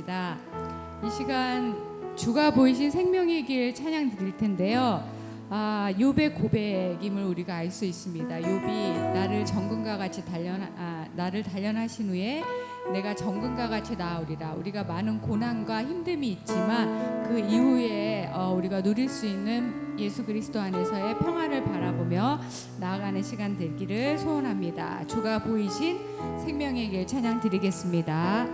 하겠습니다. 이 시간 주가 보이신 생명의 길 찬양 드릴 텐데요. 욥의 고백임을 우리가 알 수 있습니다. 욥이 나를 정금과 같이 나를 단련하신 후에 내가 정금과 같이 나으리라. 우리가 많은 고난과 힘듦이 있지만 그 이후에 우리가 누릴 수 있는 예수 그리스도 안에서의 평안을 바라보며 나아가는 시간 되기를 소원합니다. 주가 보이신 생명의 길 찬양 드리겠습니다.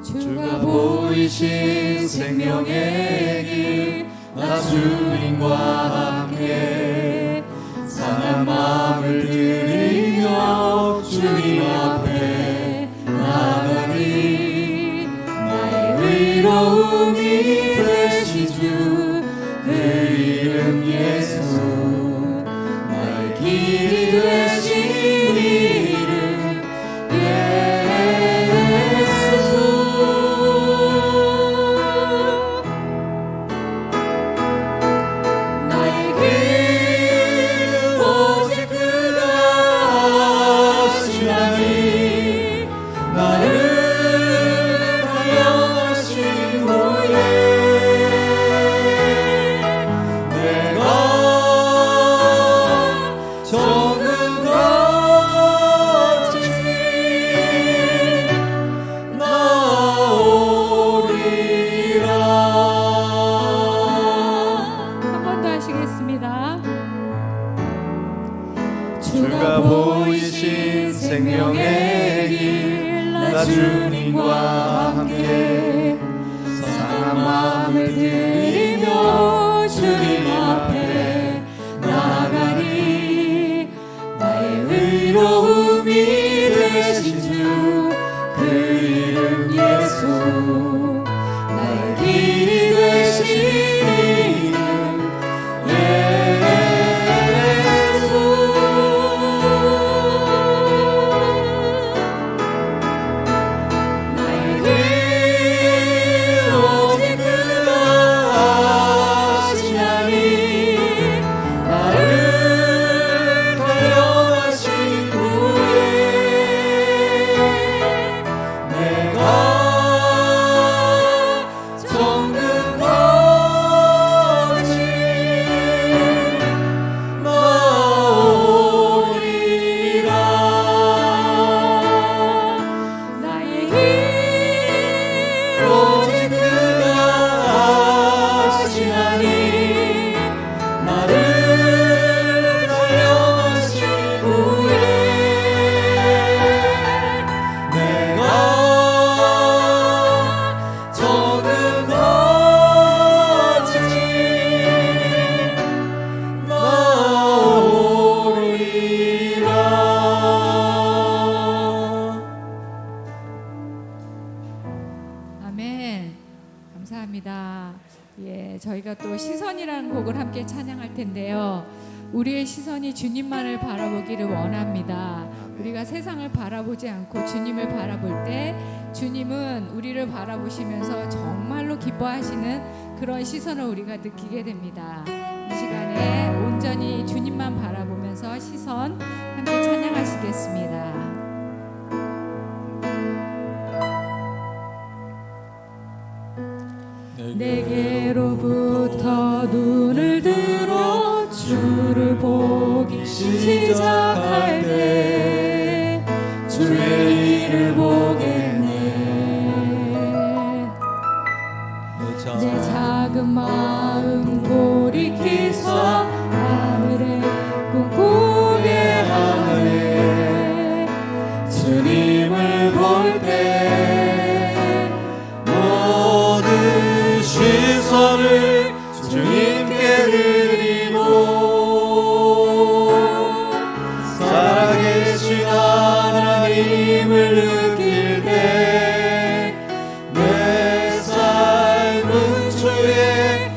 주가 보이신 생명의 길, 나 주님과 함께 상한 마음을 들이며 주님 앞에 나가니 나의 의로움이 되신 주 그 이름 예수 나의 길이 되신 이름 주가 보이신 생명의 길, 나 주님과 함께 상한 마음을 들이며 주님 앞에 나가니 나의 의로움이 되신 주 그 이름 예수 나의 길이 되신 이름 감사합니다. 저희가 또 시선이라는 곡을 함께 찬양할 텐데요. 우리의 시선이 주님만을 바라보기를 원합니다. 우리가 세상을 바라보지 않고 주님을 바라볼 때 주님은 우리를 바라보시면서 정말로 기뻐하시는 그런 시선을 우리가 느끼게 됩니다. 이 시간에 온전히 주님만 바라보면서 시선 함께 찬양하시겠습니다. 내게로부터 눈을 들어 주를 보기 시작할 때 주의 일을 보겠네. 내 작은 마음 돌이키서 하늘에 꿈꾸게 하네. 주님을 볼 때 모든 시선을 주님께 드리고 살아계신 하나님을 느낄 때 내 삶은 주의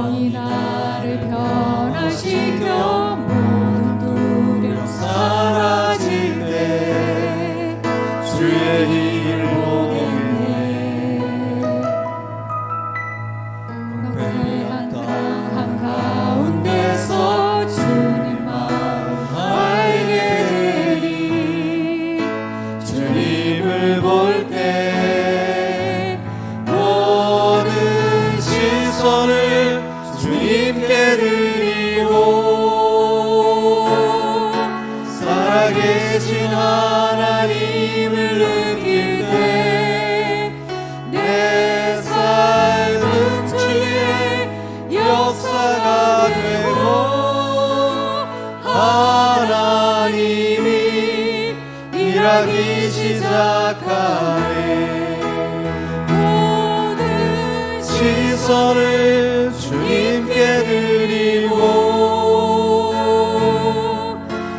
이 나를 변화시켜 모든 두려움 사라질 때 주의 힘을 보겠네. 넉넉한 땅 한가운데서 주님 마음 알게 되리. 주님을 볼 때 모든 시선을 주님께 드리고 살아계신 하나님을 느낄 때 내 삶은 주의 역사가 되고 하나님이 일하기 시작하네. 모든 시선을 주님께 드리고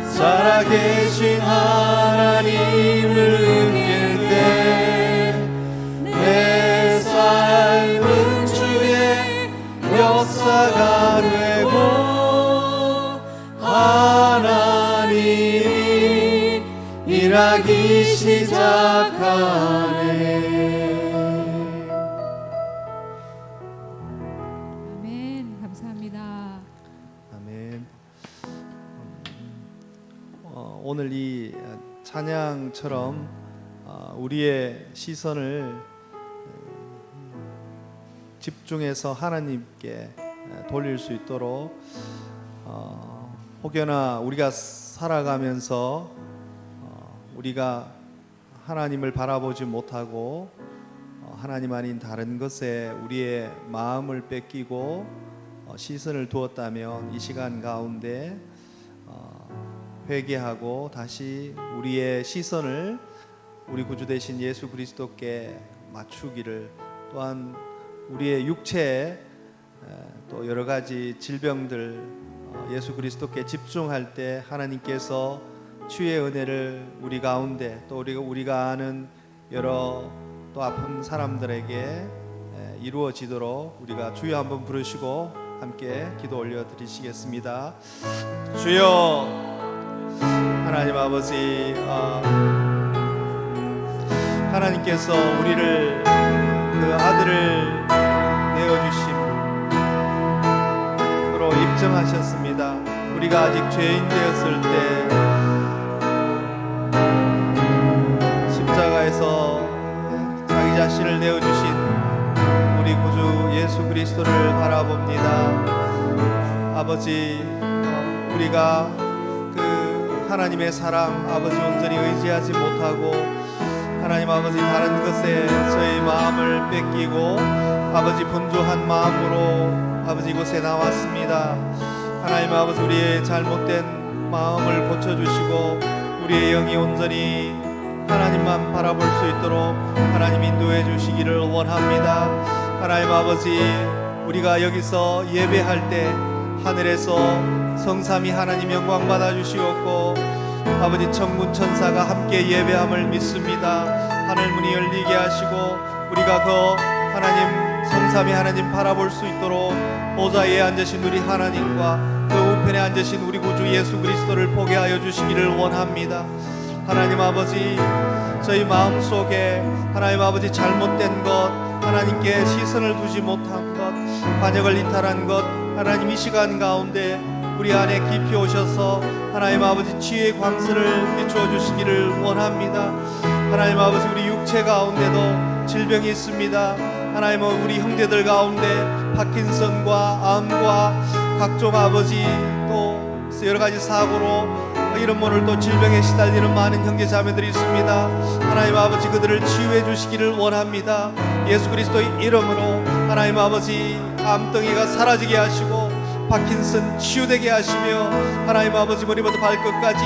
살아계신 하나님을 느낄 때 내 삶은 주의 역사가 되고 하나님이 일하기 시작하네. 아멘. 감사합니다. 아멘. 오늘 이 찬양처럼 우리의 시선을 집중해서 하나님께 돌릴 수 있도록 혹여나 우리가 살아가면서 우리가 하나님을 바라보지 못하고 하나님 아닌 다른 것에 우리의 마음을 뺏기고 시선을 두었다면 이 시간 가운데 회개하고 다시 우리의 시선을 우리 구주 되신 예수 그리스도께 맞추기를, 또한 우리의 육체에 또 여러 가지 질병들 예수 그리스도께 집중할 때 하나님께서 주의 은혜를 우리 가운데 또 우리가 아는 여러 또 아픈 사람들에게 이루어지도록 우리가 주여 한번 부르시고 함께 기도 올려드리시겠습니다. 주여 하나님 아버지, 하나님께서 우리를 그 아들을 내어주심으로 입증하셨습니다. 우리가 아직 죄인 되었을 때 십자가에서 자기 자신을 내어주신 우리 구주 예수 그리스도를 바라봅니다. 아버지, 우리가 그 하나님의 사랑 아버지 온전히 의지하지 못하고 하나님 아버지 다른 것에 저희 마음을 뺏기고 아버지 분주한 마음으로 아버지 이곳에 나왔습니다. 하나님 아버지 우리의 잘못된 마음을 고쳐주시고 우리의 영이 온전히 하나님만 바라볼 수 있도록 하나님 인도해 주시기를 원합니다. 하나님 아버지, 우리가 여기서 예배할 때 하늘에서 성삼위 하나님 영광 받아 주시옵고 아버지 천군 천사가 함께 예배함을 믿습니다. 하늘 문이 열리게 하시고 우리가 그 하나님 성삼위 하나님 바라볼 수 있도록 보좌에 앉으신 우리 하나님과 그 우편에 앉으신 우리 구주 예수 그리스도를 보게 하여 주시기를 원합니다. 하나님 아버지, 저희 마음속에 하나님 아버지 잘못된 것, 하나님께 시선을 두지 못한 것, 관역을 이탈한 것, 하나님 이 시간 가운데 우리 안에 깊이 오셔서 하나님 아버지 지혜의 광선을 비추어 주시기를 원합니다. 하나님 아버지, 우리 육체 가운데도 질병이 있습니다. 하나님은 우리 형제들 가운데 파킨슨과 암과 각종 아버지 또 여러 가지 사고로 이런 모를 또 질병에 시달리는 많은 형제 자매들이 있습니다. 하나님 아버지, 그들을 치유해 주시기를 원합니다. 예수 그리스도의 이름으로 하나님 아버지 암덩이가 사라지게 하시고 파킨슨 치유되게 하시며 하나님 아버지 머리부터 발끝까지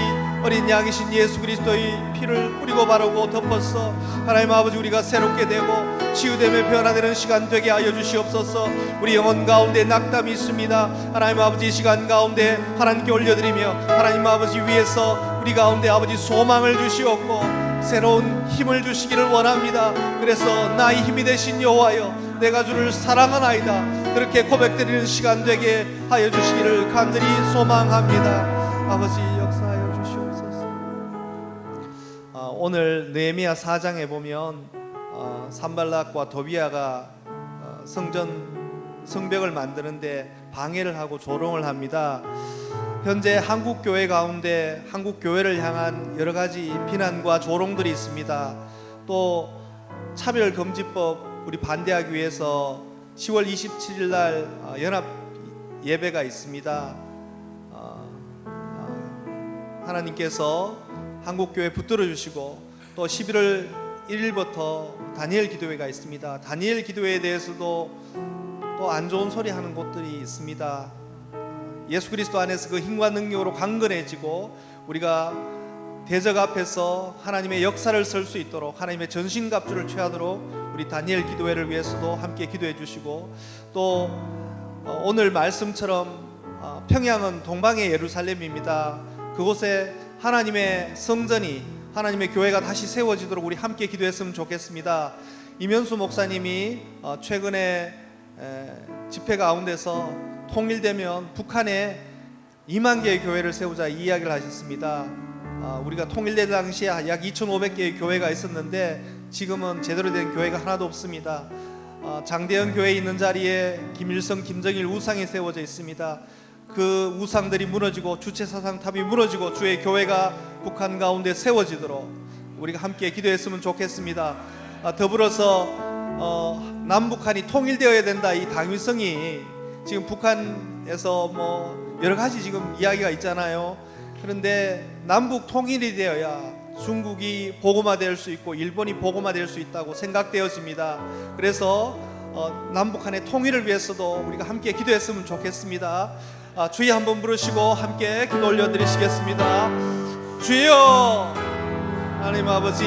어린 양이신 예수 그리스도의 피를 뿌리고 바르고 덮어서 하나님 아버지 우리가 새롭게 되고 치유되며 변화되는 시간 되게 하여 주시옵소서. 우리 영혼 가운데 낙담이 있습니다. 하나님 아버지 이 시간 가운데 하나님께 올려드리며 하나님 아버지 위에서 우리 가운데 아버지 소망을 주시옵고 새로운 힘을 주시기를 원합니다. 그래서 나의 힘이 되신 여호와여, 내가 주를 사랑하나이다. 그렇게 고백드리는 시간 되게 하여 주시기를 간절히 소망합니다. 아버지 역사하여 주시옵소서. 오늘 느헤미야 4장에 보면 산발락과 도비아가 성벽을 만드는데 방해를 하고 조롱을 합니다. 현재 한국 교회 가운데 한국 교회를 향한 여러 가지 비난과 조롱들이 있습니다. 또 차별금지법 우리 반대하기 위해서 10월 27일 날 연합 예배가 있습니다. 하나님께서 한국 교회 붙들어 주시고 또 11월 1일부터 다니엘 기도회가 있습니다. 다니엘 기도회에 대해서도 또 안 좋은 소리 하는 곳들이 있습니다. 예수 그리스도 안에서 그 힘과 능력으로 강건해지고 우리가 대적 앞에서 하나님의 역사를 설 수 있도록 하나님의 전신갑주를 취하도록 우리 다니엘 기도회를 위해서도 함께 기도해 주시고 또 오늘 말씀처럼 평양은 동방의 예루살렘입니다. 그곳에 하나님의 성전이 하나님의 교회가 다시 세워지도록 우리 함께 기도했으면 좋겠습니다. 이면수 목사님이 최근에 집회 가운데서 통일되면 북한에 2만 개의 교회를 세우자 이야기를 하셨습니다. 우리가 통일된 당시에 약 2,500개의 교회가 있었는데 지금은 제대로 된 교회가 하나도 없습니다. 장대현 교회에 있는 자리에 김일성, 김정일 우상이 세워져 있습니다. 그 우상들이 무너지고 주체사상탑이 무너지고 주의 교회가 북한 가운데 세워지도록 우리가 함께 기도했으면 좋겠습니다. 더불어서 남북한이 통일되어야 된다 이 당위성이 지금 북한에서 뭐 여러 가지 지금 이야기가 있잖아요. 그런데 남북 통일이 되어야 중국이 복음화될 수 있고 일본이 복음화될 수 있다고 생각되어집니다. 그래서 남북한의 통일을 위해서도 우리가 함께 기도했으면 좋겠습니다. 주여 한번 부르시고 함께 기도 올려드리시겠습니다. 주여 하나님 아버지,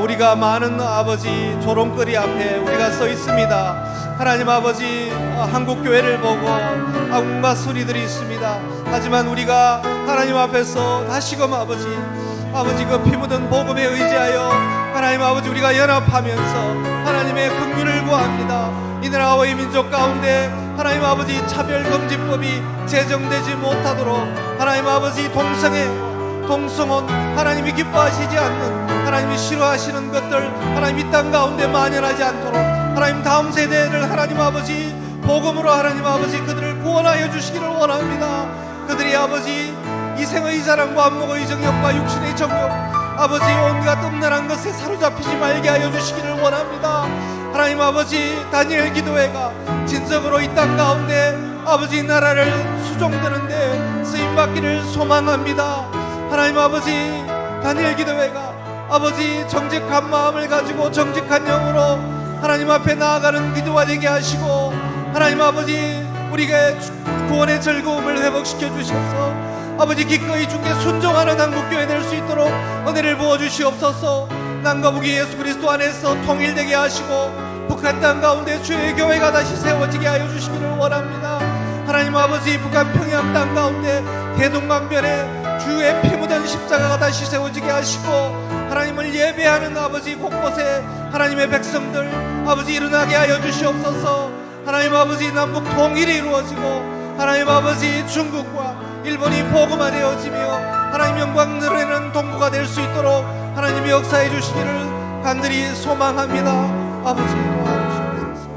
우리가 많은 아버지 조롱거리 앞에 우리가 서 있습니다. 하나님 아버지, 한국 교회를 보고 온갖 소리들이 있습니다. 하지만 우리가 하나님 앞에서 다시금 아버지 그 피 묻은 복음에 의지하여 하나님 아버지 우리가 연합하면서 하나님의 긍휼을 구합니다. 이 나라와 이 민족 가운데 하나님 아버지 차별금지법이 제정되지 못하도록 하나님 아버지 동성혼 하나님이 기뻐하시지 않는 하나님이 싫어하시는 것들 하나님 이 땅 가운데 만연하지 않도록 하나님 다음 세대를 하나님 아버지 복음으로 하나님 아버지 그들을 구원하여 주시기를 원합니다. 그들이 아버지 이생의 자랑과 안목의 정욕과 육신의 정욕 아버지 온갖 음란한 것에 사로잡히지 말게 하여 주시기를 원합니다. 하나님 아버지 다니엘 기도회가 진정으로 이 땅 가운데 아버지 나라를 수종드는데 쓰임받기를 소망합니다. 하나님 아버지 다니엘 기도회가 아버지 정직한 마음을 가지고 정직한 영으로 하나님 앞에 나아가는 기도가 되게 하시고 하나님 아버지 우리에게 구원의 즐거움을 회복시켜 주셔서 아버지 기꺼이 주께 순종하는 한국교회 될 수 있도록 은혜를 부어주시옵소서. 남과 북이 예수 그리스도 안에서 통일되게 하시고 북한 땅 가운데 주의 교회가 다시 세워지게 하여 주시기를 원합니다. 하나님 아버지 북한 평양 땅 가운데 대동강변에 주의 피 묻은 십자가가 다시 세워지게 하시고 하나님을 예배하는 아버지 곳곳에 하나님의 백성들 아버지 일어나게 하여 주시옵소서. 하나님 아버지 남북 통일이 이루어지고 하나님 아버지 중국과 일본이 복음화되어지며 하나님 영광 누리는 동부가 될 수 있도록 하나님이 역사해 주시기를 간절히 소망합니다. 아버지 도와주시옵소서.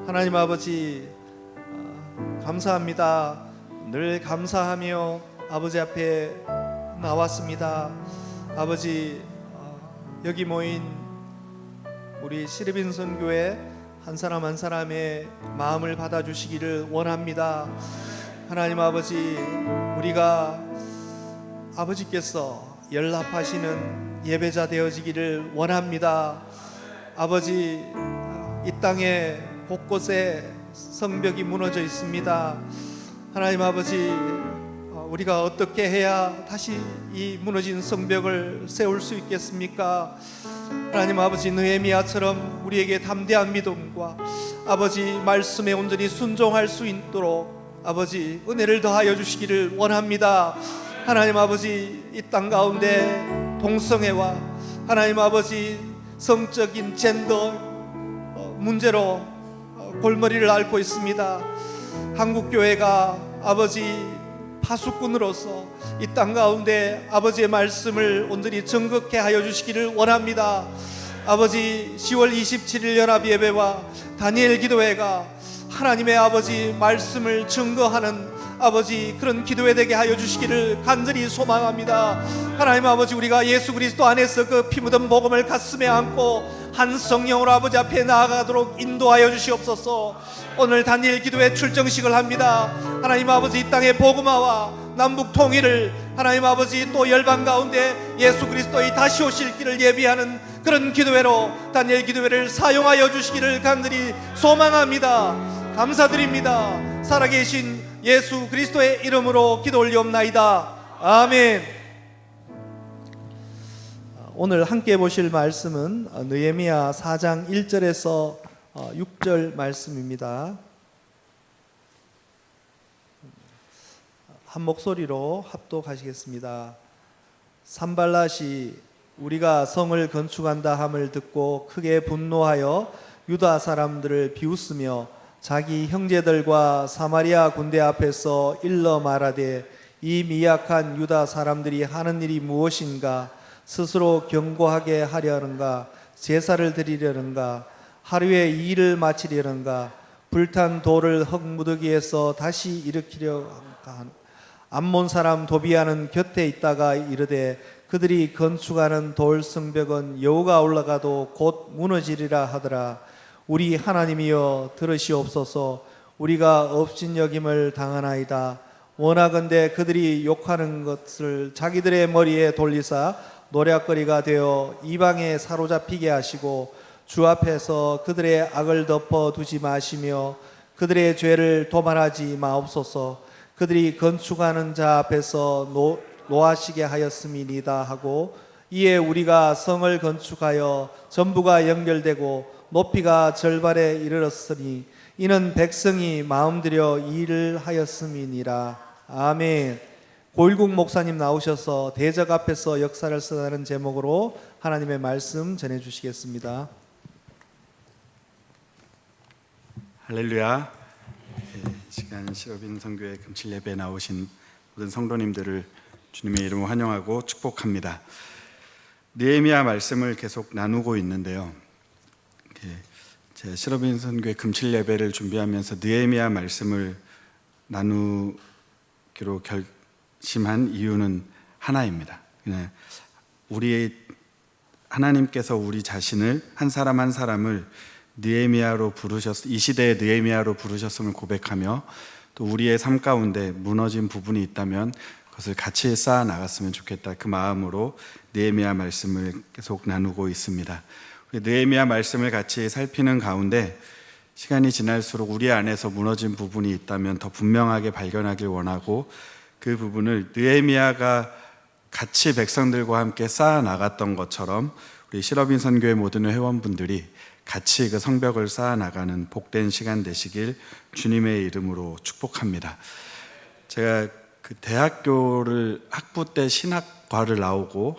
하나님 아버지 감사합니다. 늘 감사하며 아버지 앞에 나왔습니다. 아버지 여기 모인 우리 시르빈 선교회 한 사람 한 사람의 마음을 받아주시기를 원합니다. 하나님 아버지 우리가 아버지께서 연락하시는 예배자 되어지기를 원합니다. 아버지 이 땅에 곳곳에 성벽이 무너져 있습니다. 하나님 아버지 우리가 어떻게 해야 다시 이 무너진 성벽을 세울 수 있겠습니까? 하나님 아버지 느헤미야처럼 우리에게 담대한 믿음과 아버지 말씀에 온전히 순종할 수 있도록 아버지 은혜를 더하여 주시기를 원합니다. 하나님 아버지 이 땅 가운데 동성애와 하나님 아버지 성적인 젠더 문제로 골머리를 앓고 있습니다. 한국교회가 아버지 파수꾼으로서 이 땅 가운데 아버지의 말씀을 온전히 정극케 하여 주시기를 원합니다. 아버지 10월 27일 연합예배와 다니엘 기도회가 하나님의 아버지 말씀을 증거하는 아버지 그런 기도회 되게 하여 주시기를 간절히 소망합니다. 하나님 아버지 우리가 예수 그리스도 안에서 그 피 묻은 복음을 가슴에 안고 한 성령으로 아버지 앞에 나아가도록 인도하여 주시옵소서. 오늘 다니엘 기도회 출정식을 합니다. 하나님 아버지 이 땅의 복음화와 남북 통일을 하나님 아버지 또 열방 가운데 예수 그리스도의 다시 오실 길을 예비하는 그런 기도회로 다니엘 기도회를 사용하여 주시기를 간절히 소망합니다. 감사드립니다. 살아계신 예수 그리스도의 이름으로 기도 올리옵나이다. 아멘. 오늘 함께 보실 말씀은 느헤미야 4장 1절에서 6절 말씀입니다. 한 목소리로 합독하시겠습니다. 산발랏이 우리가 성을 건축한다 함을 듣고 크게 분노하여 유다 사람들을 비웃으며 자기 형제들과 사마리아 군대 앞에서 일러 말하되 이 미약한 유다 사람들이 하는 일이 무엇인가? 스스로 경고하게 하려는가? 제사를 드리려는가? 하루에 이 일을 마치려는가? 불탄 돌을 흙무더기에서 다시 일으키려는가? 암몬 사람 도비아는 곁에 있다가 이르되 그들이 건축하는 돌 성벽은 여호가 올라가도 곧 무너지리라 하더라. 우리 하나님이여 들으시옵소서. 우리가 업신여김을 당하나이다. 원하건대 그들이 욕하는 것을 자기들의 머리에 돌리사 노략거리가 되어 이방에 사로잡히게 하시고 주 앞에서 그들의 악을 덮어두지 마시며 그들의 죄를 도말하지 마옵소서. 그들이 건축하는 자 앞에서 노하시게 하였음이니이다 하고 이에 우리가 성을 건축하여 전부가 연결되고 높이가 절발에 이르렀으니 이는 백성이 마음들여 일을 하였음이니라. 아멘. 고일국 목사님 나오셔서 대적 앞에서 역사를 쓰다는 제목으로 하나님의 말씀 전해주시겠습니다. 할렐루야. 시간 시로빈 선교회 금칠 예배에 나오신 모든 성도님들을 주님의 이름으로 환영하고 축복합니다. 느헤미야 말씀을 계속 나누고 있는데요. 제 시로빈 선교회 금칠 예배를 준비하면서 느헤미야 말씀을 나누기로 결심한 이유는 하나입니다. 하나님께서 우리 자신을 한 사람 한 사람을 느헤미야로 이 시대의 느헤미야로 부르셨음을 고백하며 또 우리의 삶 가운데 무너진 부분이 있다면 그것을 같이 쌓아 나갔으면 좋겠다. 그 마음으로 느헤미야 말씀을 계속 나누고 있습니다. 느헤미야 말씀을 같이 살피는 가운데 시간이 지날수록 우리 안에서 무너진 부분이 있다면 더 분명하게 발견하길 원하고 그 부분을 느헤미야가 같이 백성들과 함께 쌓아 나갔던 것처럼 우리 시러빈 선교회 모든 회원분들이 같이 그 성벽을 쌓아 나가는 복된 시간 되시길 주님의 이름으로 축복합니다. 제가 그 대학교를 학부 때 신학과를 나오고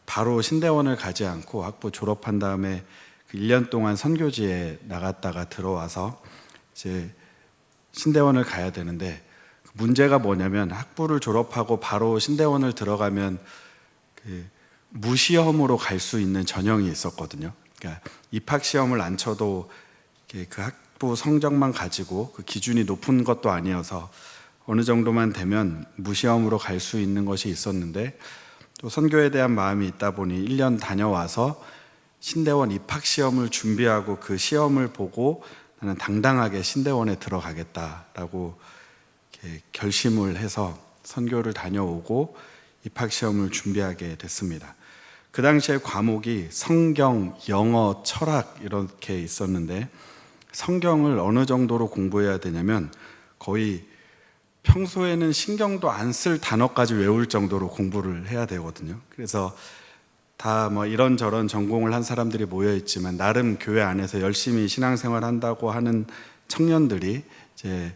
바로 신대원을 가지 않고 학부 졸업한 다음에 그 1년 동안 선교지에 나갔다가 들어와서 이제 신대원을 가야 되는데 문제가 뭐냐면 학부를 졸업하고 바로 신대원을 들어가면 그 무시험으로 갈 수 있는 전형이 있었거든요. 그러니까 입학 시험을 안 쳐도 그 학부 성적만 가지고 그 기준이 높은 것도 아니어서 어느 정도만 되면 무시험으로 갈 수 있는 것이 있었는데 또 선교에 대한 마음이 있다 보니 1년 다녀와서 신대원 입학 시험을 준비하고 그 시험을 보고 나는 당당하게 신대원에 들어가겠다라고 결심을 해서 선교를 다녀오고 입학 시험을 준비하게 됐습니다. 그 당시에 과목이 성경, 영어, 철학 이렇게 있었는데 성경을 어느 정도로 공부해야 되냐면 거의 평소에는 신경도 안 쓸 단어까지 외울 정도로 공부를 해야 되거든요. 그래서 다 뭐 이런저런 전공을 한 사람들이 모여 있지만 나름 교회 안에서 열심히 신앙생활 한다고 하는 청년들이 이제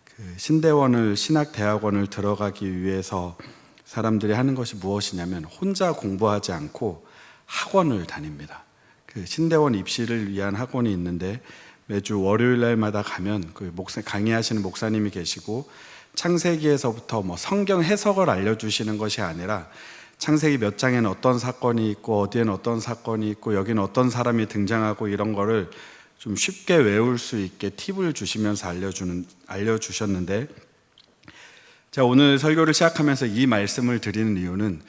그 신대원을 신학대학원을 들어가기 위해서 사람들이 하는 것이 무엇이냐면 혼자 공부하지 않고 학원을 다닙니다. 그 신대원 입시를 위한 학원이 있는데 매주 월요일 날마다 가면 그 강의하시는 목사님이 계시고 창세기에서부터 뭐 성경 해석을 알려주시는 것이 아니라 창세기 몇 장에는 어떤 사건이 있고 어디에는 어떤 사건이 있고 여기는 어떤 사람이 등장하고 이런 거를 좀 쉽게 외울 수 있게 팁을 주시면서 알려주셨는데, 제가 오늘 설교를 시작하면서 이 말씀을 드리는 이유는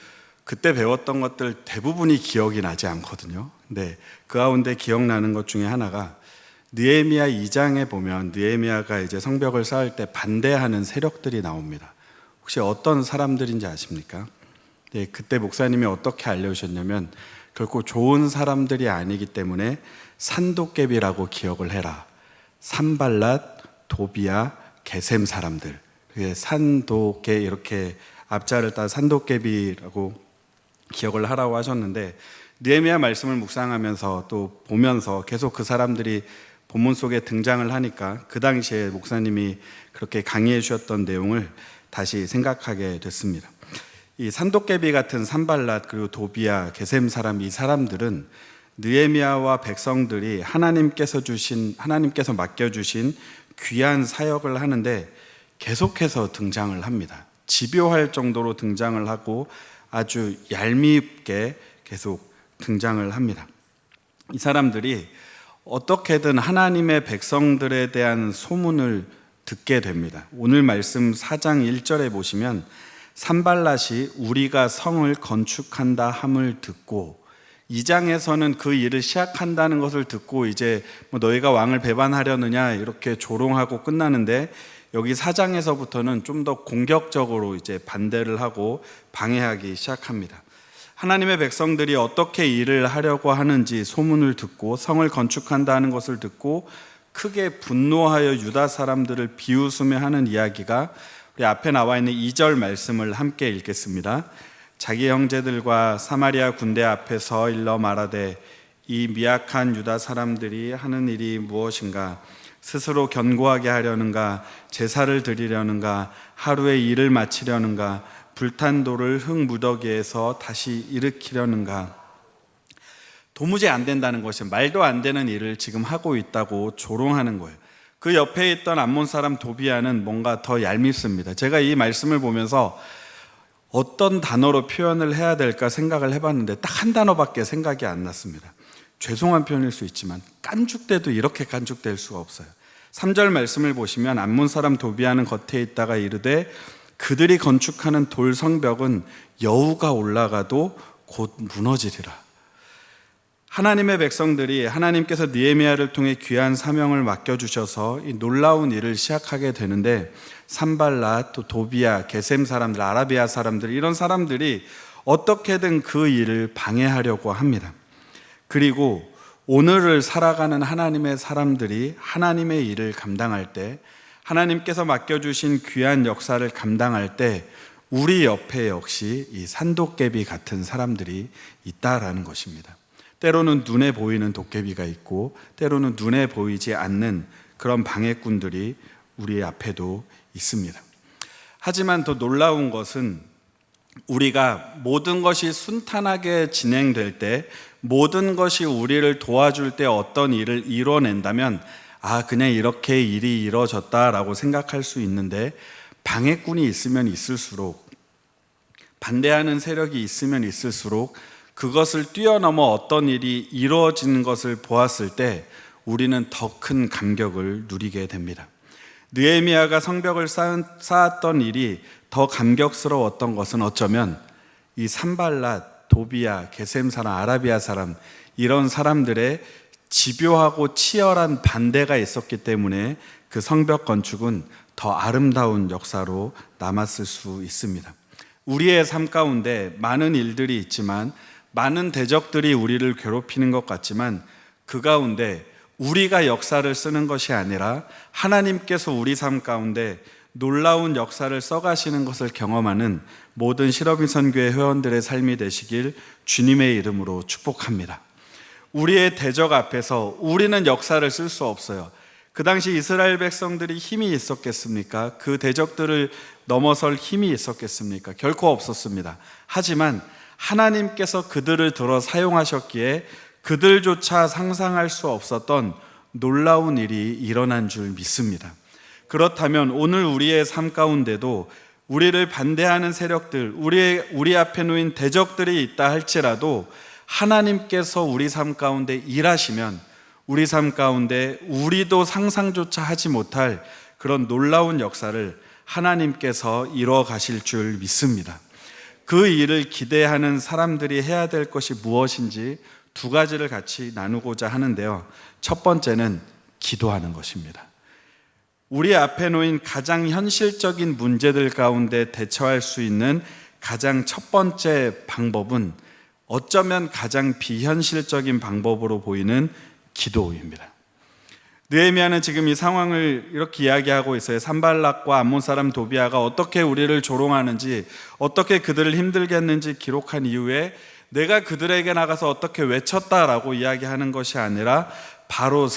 그때 배웠던 것들 대부분이 기억이 나지 않거든요. 근데 그 가운데 기억나는 것 중에 하나가 느헤미야 2장에 보면 느헤미야가 이제 성벽을 쌓을 때 반대하는 세력들이 나옵니다. 혹시 어떤 사람들인지 아십니까? 네, 그때 목사님이 어떻게 알려주셨냐면 결코 좋은 사람들이 아니기 때문에 산도깨비라고 기억을 해라. 산발랏, 도비야, 게셈 사람들. 산도깨 이렇게 앞자를 따 산도깨비라고 기억을 하라고 하셨는데, 느헤미야 말씀을 묵상하면서 또 보면서 계속 그 사람들이 본문 속에 등장을 하니까 그 당시에 목사님이 그렇게 강의해 주셨던 내용을 다시 생각하게 됐습니다. 이 산도깨비 같은 산발랏 그리고 도비야, 게셈 사람, 이 사람들은 느헤미야와 백성들이 하나님께서 맡겨주신 귀한 사역을 하는데 계속해서 등장을 합니다. 집요할 정도로 등장을 하고 아주 얄밉게 계속 등장을 합니다. 이 사람들이 어떻게든 하나님의 백성들에 대한 소문을 듣게 됩니다. 오늘 말씀 4장 1절에 보시면 산발랏이 우리가 성을 건축한다 함을 듣고, 2장에서는 그 일을 시작한다는 것을 듣고 이제 뭐 너희가 왕을 배반하려느냐 이렇게 조롱하고 끝나는데, 여기 4장에서부터는 좀 더 공격적으로 이제 반대를 하고 방해하기 시작합니다. 하나님의 백성들이 어떻게 일을 하려고 하는지 소문을 듣고 성을 건축한다는 것을 듣고 크게 분노하여 유다 사람들을 비웃으며 하는 이야기가 우리 앞에 나와 있는 2절 말씀을 함께 읽겠습니다. 자기 형제들과 사마리아 군대 앞에 서 일러 말하되 이 미약한 유다 사람들이 하는 일이 무엇인가? 스스로 견고하게 하려는가? 제사를 드리려는가? 하루의 일을 마치려는가? 불탄 돌을 흙 무더기에서 다시 일으키려는가? 도무지 안 된다는 것이, 말도 안 되는 일을 지금 하고 있다고 조롱하는 거예요. 그 옆에 있던 암몬 사람 도비야는 뭔가 더 얄밉습니다. 제가 이 말씀을 보면서 어떤 단어로 표현을 해야 될까 생각을 해봤는데 딱 한 단어밖에 생각이 안 났습니다. 죄송한 표현일 수 있지만 깐죽대도 이렇게 깐죽될 수가 없어요. 3절 말씀을 보시면 암몬 사람 도비야는 겉에 있다가 이르되 그들이 건축하는 돌 성벽은 여우가 올라가도 곧 무너지리라. 하나님의 백성들이 하나님께서 느헤미야를 통해 귀한 사명을 맡겨주셔서 이 놀라운 일을 시작하게 되는데, 산발랏, 또 도비야, 게셈 사람들, 아라비아 사람들, 이런 사람들이 어떻게든 그 일을 방해하려고 합니다. 그리고 오늘을 살아가는 하나님의 사람들이 하나님의 일을 감당할 때, 하나님께서 맡겨주신 귀한 역사를 감당할 때 우리 옆에 역시 이 산도깨비 같은 사람들이 있다라는 것입니다. 때로는 눈에 보이는 도깨비가 있고 때로는 눈에 보이지 않는 그런 방해꾼들이 우리 앞에도 있습니다. 하지만 더 놀라운 것은 우리가 모든 것이 순탄하게 진행될 때, 모든 것이 우리를 도와줄 때 어떤 일을 이뤄낸다면 그냥 이렇게 일이 이루어졌다라고 생각할 수 있는데, 방해꾼이 있으면 있을수록, 반대하는 세력이 있으면 있을수록 그것을 뛰어넘어 어떤 일이 이루어지는 것을 보았을 때 우리는 더 큰 감격을 누리게 됩니다. 느헤미야가 성벽을 쌓았던 일이 더 감격스러웠던 것은 어쩌면 이 산발랏, 도비야, 게셈 사람, 아라비아 사람, 이런 사람들의 집요하고 치열한 반대가 있었기 때문에 그 성벽 건축은 더 아름다운 역사로 남았을 수 있습니다. 우리의 삶 가운데 많은 일들이 있지만, 많은 대적들이 우리를 괴롭히는 것 같지만, 그 가운데 우리가 역사를 쓰는 것이 아니라 하나님께서 우리 삶 가운데 놀라운 역사를 써가시는 것을 경험하는 모든 실업인 선교회 회원들의 삶이 되시길 주님의 이름으로 축복합니다. 우리의 대적 앞에서 우리는 역사를 쓸 수 없어요. 그 당시 이스라엘 백성들이 힘이 있었겠습니까? 그 대적들을 넘어설 힘이 있었겠습니까? 결코 없었습니다. 하지만 하나님께서 그들을 들어 사용하셨기에 그들조차 상상할 수 없었던 놀라운 일이 일어난 줄 믿습니다. 그렇다면 오늘 우리의 삶 가운데도 우리를 반대하는 세력들, 우리 앞에 놓인 대적들이 있다 할지라도 하나님께서 우리 삶 가운데 일하시면 우리 삶 가운데 우리도 상상조차 하지 못할 그런 놀라운 역사를 하나님께서 이루어 가실 줄 믿습니다. 그 일을 기대하는 사람들이 해야 될 것이 무엇인지 두 가지를 같이 나누고자 하는데요. 첫 번째는 기도하는 것입니다. 우리 앞에 놓인 가장 현실적인 문제들 가운데 대처할 수 있는 가장 첫 번째 방법은 어쩌면 가장 비현실적인 방법으로 보이는 기도입니다. 느헤미야는 지금 이 상황을 이렇게 이야기하고 있어요. 산발락과 암몬 사람 도비아가 어떻게 우리를 조롱하는지, 어떻게 그들을 힘들게 했는지 기록한 이후에 내가 그들에게 나가서 어떻게 외쳤다라고 이야기하는 것이 아니라 바로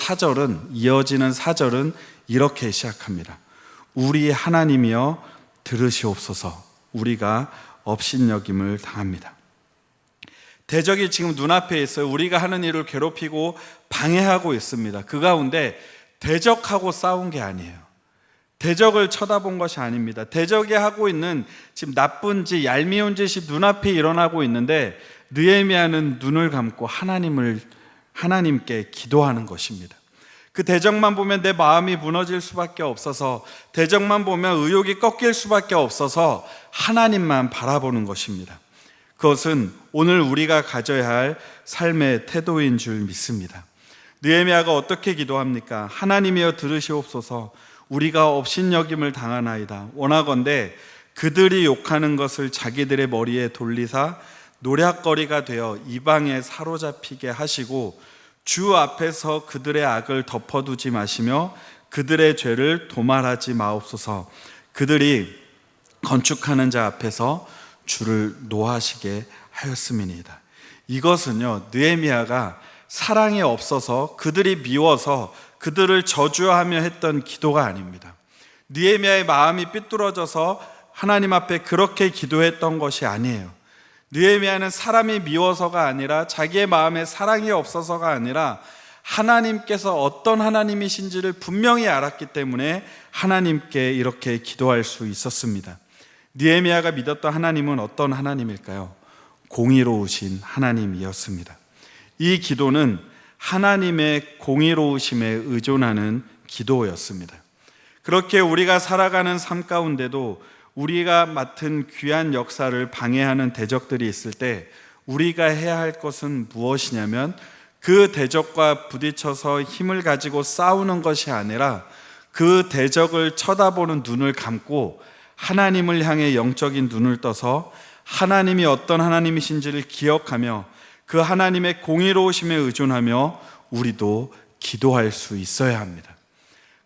이어지는 4절은 이렇게 시작합니다. 우리 하나님이여 들으시옵소서. 우리가 업신여김을 당합니다. 대적이 지금 눈앞에 있어요. 우리가 하는 일을 괴롭히고 방해하고 있습니다. 그 가운데 대적하고 싸운 게 아니에요. 대적을 쳐다본 것이 아닙니다. 대적이 하고 있는 지금 나쁜 짓, 얄미운 짓이 눈앞에 일어나고 있는데 느헤미야는 눈을 감고 하나님께 기도하는 것입니다. 그 대적만 보면 내 마음이 무너질 수밖에 없어서, 대적만 보면 의욕이 꺾일 수밖에 없어서 하나님만 바라보는 것입니다. 그것은 오늘 우리가 가져야 할 삶의 태도인 줄 믿습니다. 느헤미야가 어떻게 기도합니까? 하나님이여 들으시옵소서. 우리가 업신여김을 당하나이다. 원하건대 그들이 욕하는 것을 자기들의 머리에 돌리사 노략거리가 되어 이방에 사로잡히게 하시고 주 앞에서 그들의 악을 덮어두지 마시며 그들의 죄를 도말하지 마옵소서. 그들이 건축하는 자 앞에서 주를 노하시게 하였음이니이다. 이것은요, 느헤미야가 사랑이 없어서 그들이 미워서 그들을 저주하며 했던 기도가 아닙니다. 느헤미야의 마음이 삐뚤어져서 하나님 앞에 그렇게 기도했던 것이 아니에요. 느헤미야는 사람이 미워서가 아니라 자기의 마음에 사랑이 없어서가 아니라 하나님께서 어떤 하나님이신지를 분명히 알았기 때문에 하나님께 이렇게 기도할 수 있었습니다. 느헤미야가 믿었던 하나님은 어떤 하나님일까요? 공의로우신 하나님이었습니다. 이 기도는 하나님의 공의로우심에 의존하는 기도였습니다. 그렇게 우리가 살아가는 삶 가운데도 우리가 맡은 귀한 역사를 방해하는 대적들이 있을 때 우리가 해야 할 것은 무엇이냐면 그 대적과 부딪혀서 힘을 가지고 싸우는 것이 아니라 그 대적을 쳐다보는 눈을 감고 하나님을 향해 영적인 눈을 떠서 하나님이 어떤 하나님이신지를 기억하며 그 하나님의 공의로우심에 의존하며 우리도 기도할 수 있어야 합니다.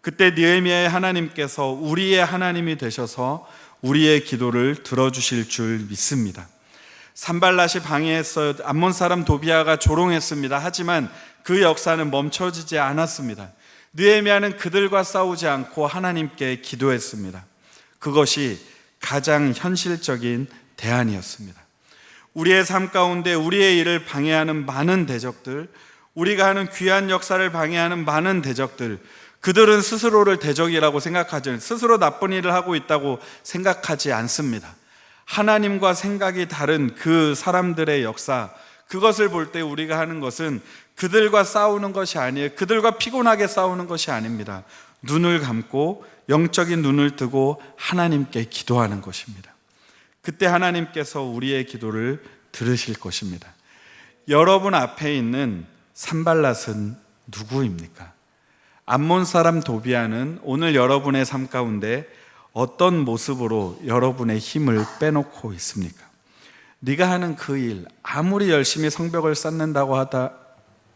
그때 느헤미야의 하나님께서 우리의 하나님이 되셔서 우리의 기도를 들어주실 줄 믿습니다. 산발랏이 방해했어요. 암몬 사람 도비아가 조롱했습니다. 하지만 그 역사는 멈춰지지 않았습니다. 느헤미야는 그들과 싸우지 않고 하나님께 기도했습니다. 그것이 가장 현실적인 대안이었습니다. 우리의 삶 가운데 우리의 일을 방해하는 많은 대적들, 우리가 하는 귀한 역사를 방해하는 많은 대적들, 그들은 스스로를 대적이라고 생각하지, 스스로 나쁜 일을 하고 있다고 생각하지 않습니다. 하나님과 생각이 다른 그 사람들의 역사, 그것을 볼 때 우리가 하는 것은 그들과 싸우는 것이 아니에요. 그들과 피곤하게 싸우는 것이 아닙니다. 눈을 감고 영적인 눈을 뜨고 하나님께 기도하는 것입니다. 그때 하나님께서 우리의 기도를 들으실 것입니다. 여러분 앞에 있는 산발랏은 누구입니까? 암몬 사람 도비아는 오늘 여러분의 삶 가운데 어떤 모습으로 여러분의 힘을 빼놓고 있습니까? 네가 하는 그 일, 아무리 열심히 성벽을 쌓는다고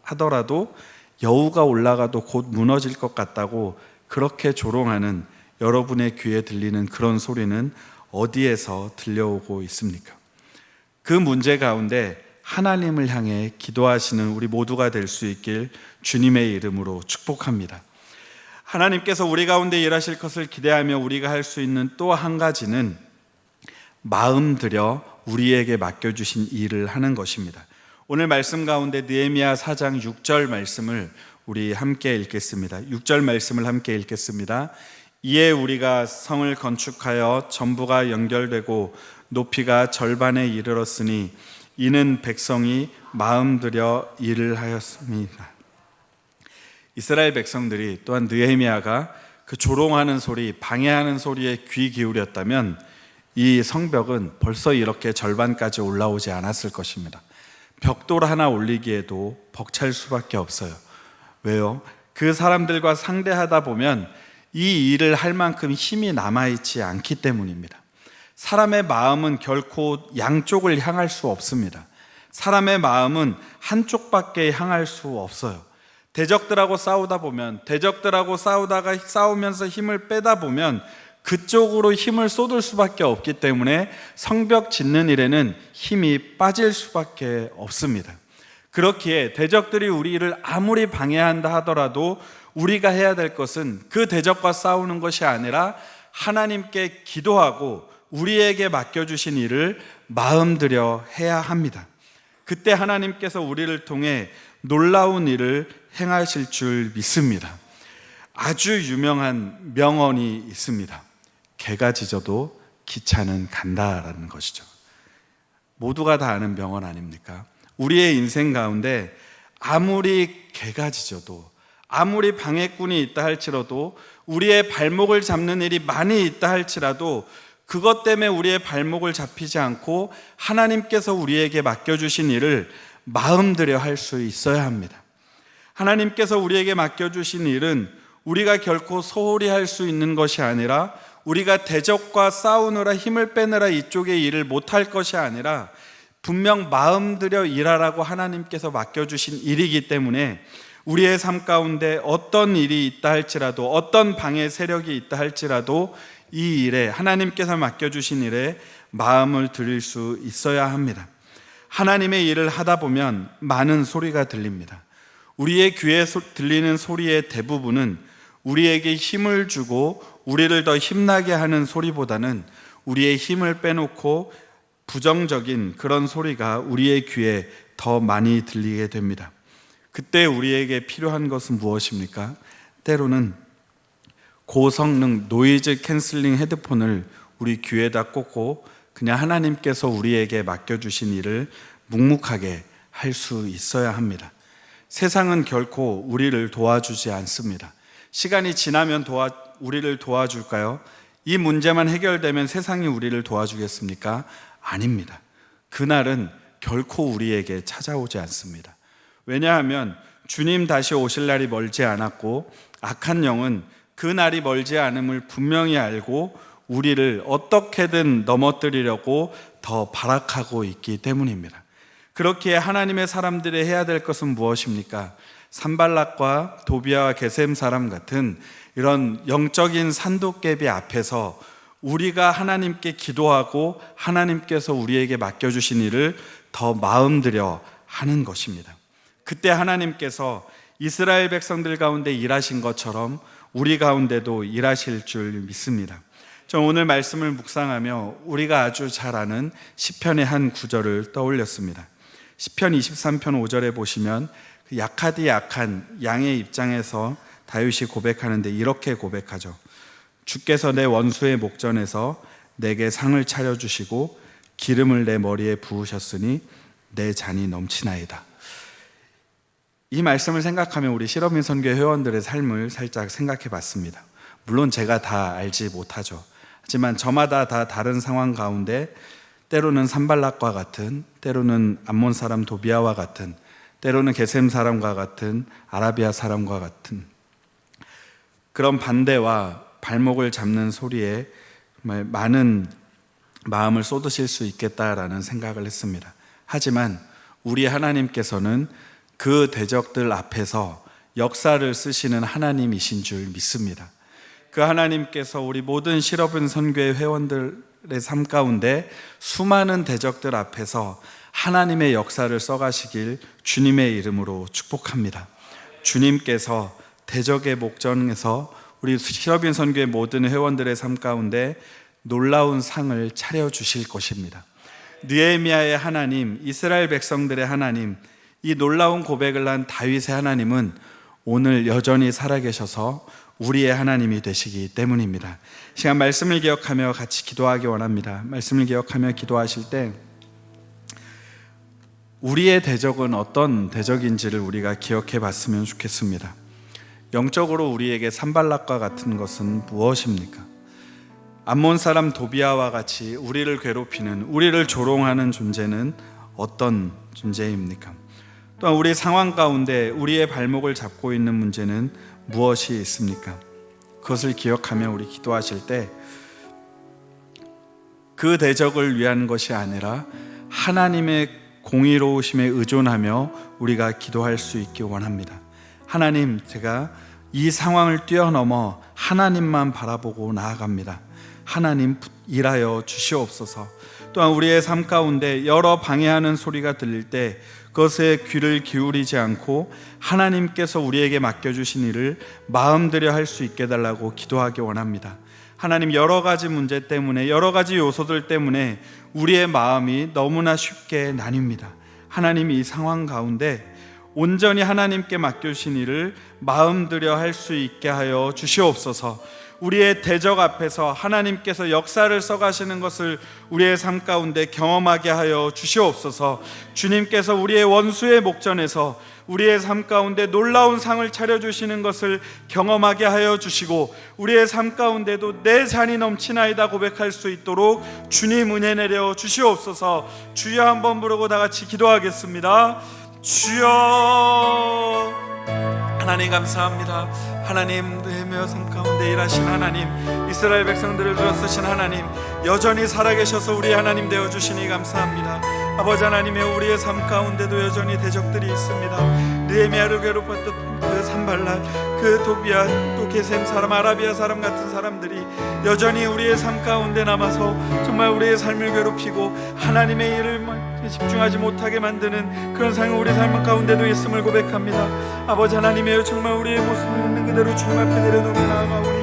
하더라도 여우가 올라가도 곧 무너질 것 같다고 그렇게 조롱하는 여러분의 귀에 들리는 그런 소리는 어디에서 들려오고 있습니까? 그 문제 가운데 하나님을 향해 기도하시는 우리 모두가 될 수 있길 주님의 이름으로 축복합니다. 하나님께서 우리 가운데 일하실 것을 기대하며 우리가 할 수 있는 또 한 가지는 마음 들여 우리에게 맡겨주신 일을 하는 것입니다. 오늘 말씀 가운데 느헤미야 4장 6절 말씀을 우리 함께 읽겠습니다. 6절 말씀을 함께 읽겠습니다. 이에 우리가 성을 건축하여 전부가 연결되고 높이가 절반에 이르렀으니 이는 백성이 마음 들여 일을 하였습니다. 이스라엘 백성들이 또한 느헤미야가 그 조롱하는 소리, 방해하는 소리에 귀 기울였다면 이 성벽은 벌써 이렇게 절반까지 올라오지 않았을 것입니다. 벽돌 하나 올리기에도 벅찰 수밖에 없어요. 왜요? 그 사람들과 상대하다 보면 이 일을 할 만큼 힘이 남아있지 않기 때문입니다. 사람의 마음은 결코 양쪽을 향할 수 없습니다. 사람의 마음은 한쪽밖에 향할 수 없어요. 대적들하고 싸우다 보면, 대적들하고 싸우면서 힘을 빼다 보면 그쪽으로 힘을 쏟을 수밖에 없기 때문에 성벽 짓는 일에는 힘이 빠질 수밖에 없습니다. 그렇기에 대적들이 우리를 아무리 방해한다 하더라도 우리가 해야 될 것은 그 대적과 싸우는 것이 아니라 하나님께 기도하고 우리에게 맡겨주신 일을 마음들여 해야 합니다. 그때 하나님께서 우리를 통해 놀라운 일을 행하실 줄 믿습니다. 아주 유명한 명언이 있습니다. 개가 짖어도 기차는 간다라는 것이죠. 모두가 다 아는 명언 아닙니까? 우리의 인생 가운데 아무리 개가 짖어도, 아무리 방해꾼이 있다 할지라도, 우리의 발목을 잡는 일이 많이 있다 할지라도 그것 때문에 우리의 발목을 잡히지 않고 하나님께서 우리에게 맡겨주신 일을 마음들여 할 수 있어야 합니다. 하나님께서 우리에게 맡겨주신 일은 우리가 결코 소홀히 할 수 있는 것이 아니라, 우리가 대적과 싸우느라 힘을 빼느라 이쪽의 일을 못할 것이 아니라 분명 마음들여 일하라고 하나님께서 맡겨주신 일이기 때문에 우리의 삶 가운데 어떤 일이 있다 할지라도, 어떤 방해 세력이 있다 할지라도 이 일에, 하나님께서 맡겨주신 일에 마음을 들일 수 있어야 합니다. 하나님의 일을 하다 보면 많은 소리가 들립니다. 우리의 귀에 들리는 소리의 대부분은 우리에게 힘을 주고 우리를 더 힘나게 하는 소리보다는 우리의 힘을 빼놓고 부정적인 그런 소리가 우리의 귀에 더 많이 들리게 됩니다. 그때 우리에게 필요한 것은 무엇입니까? 때로는 고성능 노이즈 캔슬링 헤드폰을 우리 귀에다 꽂고 그냥 하나님께서 우리에게 맡겨주신 일을 묵묵하게 할 수 있어야 합니다. 세상은 결코 우리를 도와주지 않습니다. 시간이 지나면 우리를 도와줄까요? 이 문제만 해결되면 세상이 우리를 도와주겠습니까? 아닙니다. 그날은 결코 우리에게 찾아오지 않습니다. 왜냐하면 주님 다시 오실 날이 멀지 않았고 악한 영은 그 날이 멀지 않음을 분명히 알고 우리를 어떻게든 넘어뜨리려고 더 발악하고 있기 때문입니다. 그렇기에 하나님의 사람들이 해야 될 것은 무엇입니까? 산발락과 도비아와 게셈 사람 같은 이런 영적인 산도깨비 앞에서 우리가 하나님께 기도하고 하나님께서 우리에게 맡겨주신 일을 더 마음들여 하는 것입니다. 그때 하나님께서 이스라엘 백성들 가운데 일하신 것처럼 우리 가운데도 일하실 줄 믿습니다. 저 오늘 말씀을 묵상하며 우리가 아주 잘 아는 시편의 한 구절을 떠올렸습니다. 시편 23편 5절에 보시면 그 약하디 약한 양의 입장에서 다윗이 고백하는데 이렇게 고백하죠. 주께서 내 원수의 목전에서 내게 상을 차려주시고 기름을 내 머리에 부으셨으니 내 잔이 넘치나이다. 이 말씀을 생각하면 우리 실업인 선교 회원들의 삶을 살짝 생각해 봤습니다. 물론 제가 다 알지 못하죠. 하지만 저마다 다 다른 상황 가운데 때로는 산발락과 같은, 때로는 암몬 사람 도비아와 같은, 때로는 게셈 사람과 같은, 아라비아 사람과 같은 그런 반대와 발목을 잡는 소리에 정말 많은 마음을 쏟으실 수 있겠다라는 생각을 했습니다. 하지만 우리 하나님께서는 그 대적들 앞에서 역사를 쓰시는 하나님이신 줄 믿습니다. 그 하나님께서 우리 모든 실업은 선교회 회원들의 삶 가운데 수많은 대적들 앞에서 하나님의 역사를 써가시길 주님의 이름으로 축복합니다. 주님께서 대적의 목전에서 우리 실업인 선교회 모든 회원들의 삶 가운데 놀라운 상을 차려주실 것입니다. 느헤미야의 하나님, 이스라엘 백성들의 하나님, 이 놀라운 고백을 한 다윗의 하나님은 오늘 여전히 살아계셔서 우리의 하나님이 되시기 때문입니다. 시간 말씀을 기억하며 같이 기도하기 원합니다. 말씀을 기억하며 기도하실 때 우리의 대적은 어떤 대적인지를 우리가 기억해 봤으면 좋겠습니다. 영적으로 우리에게 산발락과 같은 것은 무엇입니까? 암몬 사람 도비아와 같이 우리를 괴롭히는, 우리를 조롱하는 존재는 어떤 존재입니까? 또한 우리 상황 가운데 우리의 발목을 잡고 있는 문제는 무엇이 있습니까? 그것을 기억하며 우리 기도하실 때 그 대적을 위한 것이 아니라 하나님의 공의로우심에 의존하며 우리가 기도할 수 있기 원합니다. 하나님, 제가 이 상황을 뛰어넘어 하나님만 바라보고 나아갑니다. 하나님, 일하여 주시옵소서. 또한 우리의 삶 가운데 여러 방해하는 소리가 들릴 때 그것에 귀를 기울이지 않고 하나님께서 우리에게 맡겨주신 일을 마음들여 할 수 있게 해달라고 기도하기 원합니다. 하나님, 여러 가지 문제 때문에, 여러 가지 요소들 때문에 우리의 마음이 너무나 쉽게 나뉩니다. 하나님, 이 상황 가운데 온전히 하나님께 맡겨주신 일을 마음들여 할 수 있게 하여 주시옵소서. 우리의 대적 앞에서 하나님께서 역사를 써가시는 것을 우리의 삶 가운데 경험하게 하여 주시옵소서. 주님께서 우리의 원수의 목전에서 우리의 삶 가운데 놀라운 상을 차려주시는 것을 경험하게 하여 주시고, 우리의 삶 가운데도 내 잔이 넘치나이다 고백할 수 있도록 주님 은혜 내려 주시옵소서. 주여 한번 부르고 다 같이 기도하겠습니다. 주여. 하나님 감사합니다. 하나님, 느헤미야 삶 가운데 일하신 하나님, 이스라엘 백성들을 들어쓰신 하나님, 여전히 살아계셔서 우리 하나님 되어주시니 감사합니다. 아버지 하나님의 우리의 삶 가운데도 여전히 대적들이 있습니다. 느헤미야를 괴롭혔던 그 산발락, 그 도비아, 또 게셈 사람, 아라비아 사람 같은 사람들이 여전히 우리의 삶 가운데 남아서 정말 우리의 삶을 괴롭히고 하나님의 일을 집중하지 못하게 만드는 그런 상황이 우리 삶 가운데도 있음을 고백합니다. 아버지 하나님이여, 정말 우리의 모습을 있는 그대로 주님 앞에 내려놓으며 나아가오니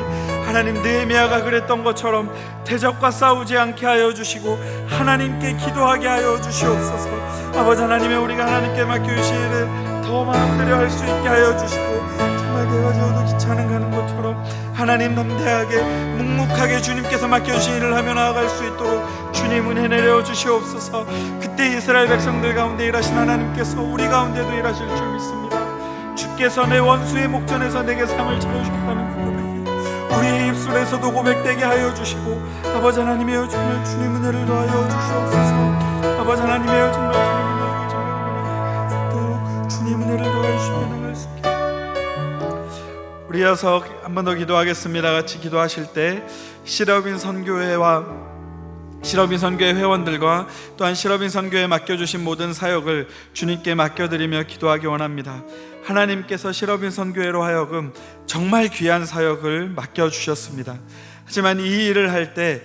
하나님, 느헤미야가 그랬던 것처럼 대적과 싸우지 않게 하여 주시고 하나님께 기도하게 하여 주시옵소서. 아버지 하나님의 우리가 하나님께 맡겨주신 일을 더 마음들여 할 수 있게 하여 주시고, 정말 내가 저도 귀찮은 가는 것처럼 하나님 담대하게 묵묵하게 주님께서 맡겨주신 일을 하며 나아갈 수 있도록 주님 은혜 내려 주시옵소서. 그때 이스라엘 백성들 가운데 일하신 하나님께서 우리 가운데도 일하실 줄 믿습니다. 주께서 내 원수의 목전에서 내게 상을 차려주셨다는 그 고백이 우리의 입술에서도 고백되게 하여 주시고, 아버지 하나님이여, 정말 주님 은혜를 더하여 주시옵소서. 아버지 하나님이여, 정말 주님 은혜를 더하여 주시며 나갈 수 있게. 우리 이어서 한 번 더 기도하겠습니다. 같이 기도하실 때 시러빈 선교회 회원들과 또한 시러빈 선교회에 맡겨주신 모든 사역을 주님께 맡겨드리며 기도하기 원합니다. 하나님께서 시러빈 선교회로 하여금 정말 귀한 사역을 맡겨주셨습니다. 하지만 이 일을 할 때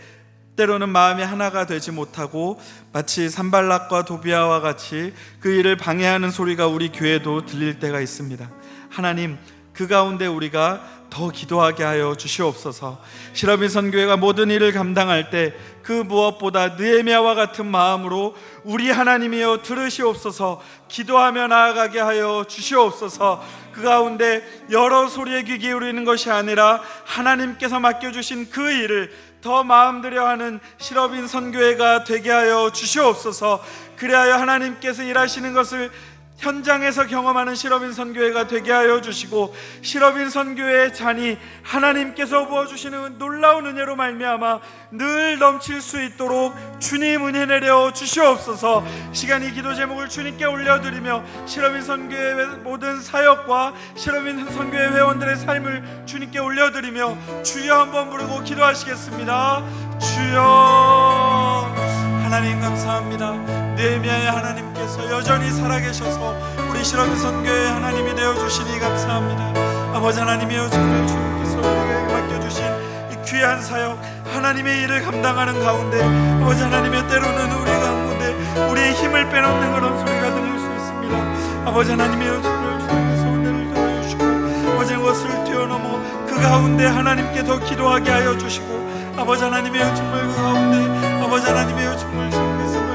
때로는 마음이 하나가 되지 못하고 마치 산발락과 도비아와 같이 그 일을 방해하는 소리가 우리 교회도 들릴 때가 있습니다. 하나님, 그 가운데 우리가 더 기도하게 하여 주시옵소서. 시러빈 선교회가 모든 일을 감당할 때 그 무엇보다 느헤미야와 같은 마음으로 우리 하나님이여 들으시옵소서. 기도하며 나아가게 하여 주시옵소서. 그 가운데 여러 소리에 귀 기울이는 것이 아니라 하나님께서 맡겨주신 그 일을 더 마음들여 하는 시러빈 선교회가 되게 하여 주시옵소서. 그리하여 하나님께서 일하시는 것을 현장에서 경험하는 시러빈 선교회가 되게 하여 주시고, 시러빈 선교회의 잔이 하나님께서 부어주시는 놀라운 은혜로 말미암아 늘 넘칠 수 있도록 주님 은혜 내려 주시옵소서. 시간 이 기도 제목을 주님께 올려드리며 시러빈 선교회 모든 사역과 시러빈 선교회 회원들의 삶을 주님께 올려드리며 주여 한번 부르고 기도하시겠습니다. 주여. 하나님 감사합니다. 느헤미야의 하나님께서 여전히 살아계셔서 우리 시러빈 선교회의 하나님이 되어주시니 감사합니다. 아버지 하나님이여, 정말 주님께서 우리에게 맡겨주신 이 귀한 사역, 하나님의 일을 감당하는 가운데 아버지 하나님의 때로는 우리 가운데 우리의 힘을 빼놓는 그런 소리가 들릴 수 있습니다. 아버지 하나님이여, 정말 주님께서 은혜를 더해주시고 아버지 그것을 뛰어넘어 그 가운데 하나님께 더 기도하게 하여 주시고, 아버지 하나님이여, 정말 그 가운데 아버지 하나님이여, 정말 주님께서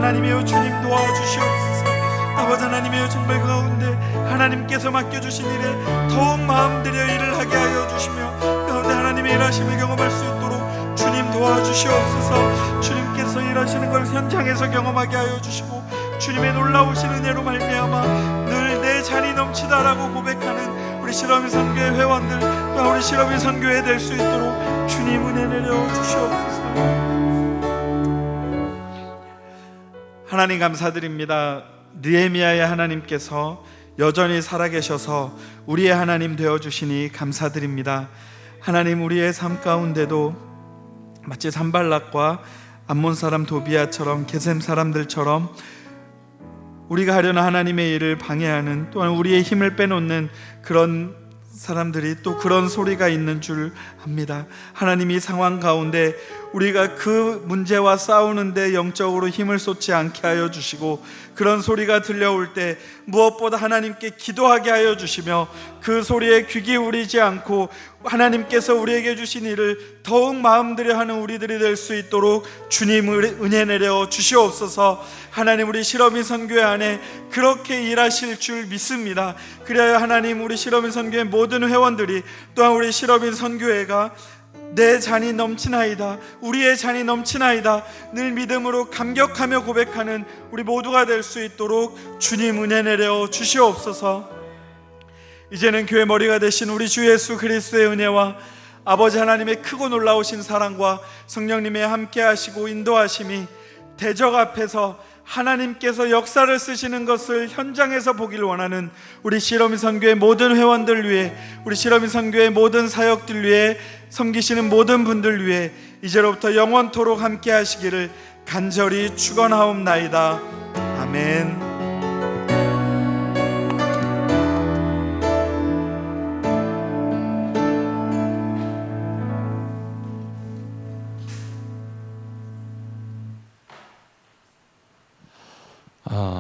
하나님이여 주님 도와주시옵소서. 아버지 하나님이여 정말 그 가운데 하나님께서 맡겨주신 일에 더욱 마음 들여 일을 하게 하여 주시며 그 가운데 하나님의 일하심을 경험할 수 있도록 주님 도와주시옵소서. 주님께서 일하시는 걸 현장에서 경험하게 하여 주시고 주님의 놀라우신 은혜로 말미암아 늘 내 잔이 넘치다라고 고백하는 우리 실험인 선교회 회원들 또 우리 실험인 선교회 될 수 있도록 주님 은혜 내려 주시옵소서. 하나님 감사드립니다. 느헤미야의 하나님께서 여전히 살아계셔서 우리의 하나님 되어주시니 감사드립니다. 하나님, 우리의 삶 가운데도 마치 산발락과 암몬 사람 도비아처럼 게셈 사람들처럼 우리가 하려는 하나님의 일을 방해하는, 또한 우리의 힘을 빼놓는 그런 사람들이 또 그런 소리가 있는 줄 압니다. 하나님, 이 상황 가운데 우리가 그 문제와 싸우는데 영적으로 힘을 쏟지 않게 하여 주시고 그런 소리가 들려올 때 무엇보다 하나님께 기도하게 하여 주시며 그 소리에 귀 기울이지 않고 하나님께서 우리에게 주신 일을 더욱 마음들여 하는 우리들이 될 수 있도록 주님 은혜 내려 주시옵소서. 하나님, 우리 실험인 선교회 안에 그렇게 일하실 줄 믿습니다. 그래야 하나님, 우리 실험인 선교회 모든 회원들이 또한 우리 실험인 선교회가 내 잔이 넘치나이다, 우리의 잔이 넘치나이다 늘 믿음으로 감격하며 고백하는 우리 모두가 될 수 있도록 주님 은혜 내려 주시옵소서. 이제는 교회 머리가 되신 우리 주 예수 그리스도의 은혜와 아버지 하나님의 크고 놀라우신 사랑과 성령님의 함께 하시고 인도하심이 대적 앞에서 하나님께서 역사를 쓰시는 것을 현장에서 보기를 원하는 우리 실험인 선교회 모든 회원들 위해, 우리 실험인 선교회 모든 사역들 위해, 섬기시는 모든 분들 위해 이제로부터 영원토록 함께 하시기를 간절히 축원하옵나이다. 아멘.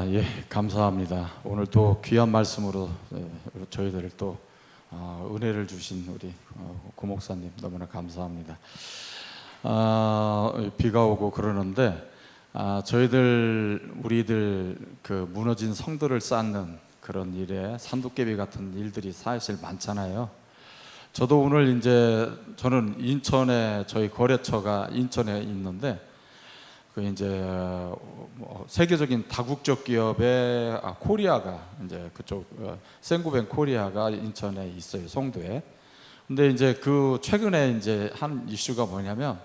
예, 감사합니다. 오늘 또 귀한 말씀으로 저희들을 또 은혜를 주신 우리 고 목사님 너무나 감사합니다. 비가 오고 그러는데 우리들 그 무너진 성들을 쌓는 그런 일에 산도깨비 같은 일들이 사실 많잖아요. 저도 오늘 저는 인천에, 저희 거래처가 인천에 있는데 그 세계적인 다국적 기업의 코리아가 그쪽 생구뱅 코리아가 인천에 있어요, 송도에. 근데 그 최근에 한 이슈가 뭐냐면